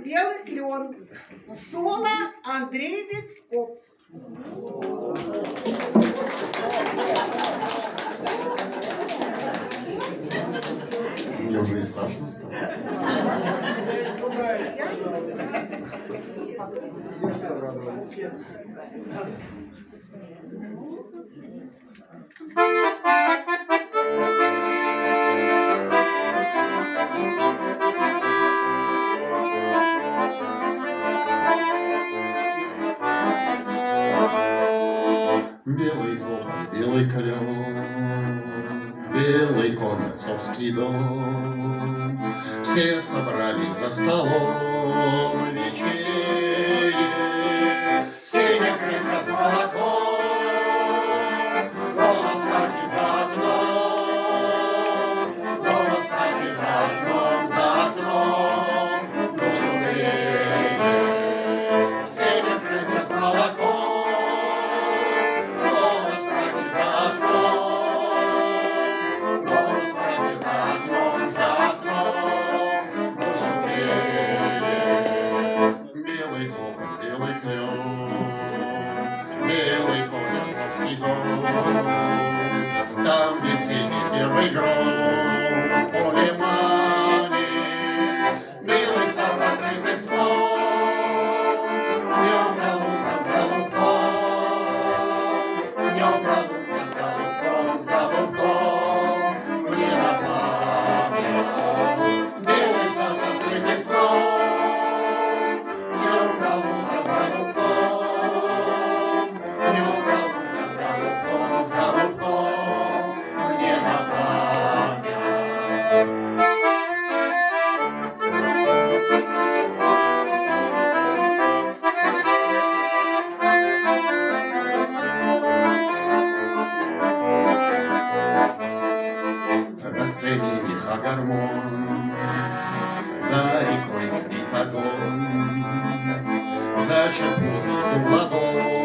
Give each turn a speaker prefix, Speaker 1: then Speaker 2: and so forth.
Speaker 1: «Белый клен». Соло Андрей Вицков.
Speaker 2: Мне уже и страшно стало. Белый клен, белый клен, белый конь, отцовский дом. Все собрались за столом, вечереет, синяя крышка с молоком, голос таки за окном, голос таки за окном, душу греет, синяя крышка с молоком. Белый клен, белый конь, отцовский дом. Там весенний первый гром в поле мани. Белый солдат рыбный слон, днем голубка с голубком, днем голубка с голубком, мне на память. Белый солдат рыбный слон, стремениха гармон, за рекой горит огонь, зачерпнул звезду в ладонь.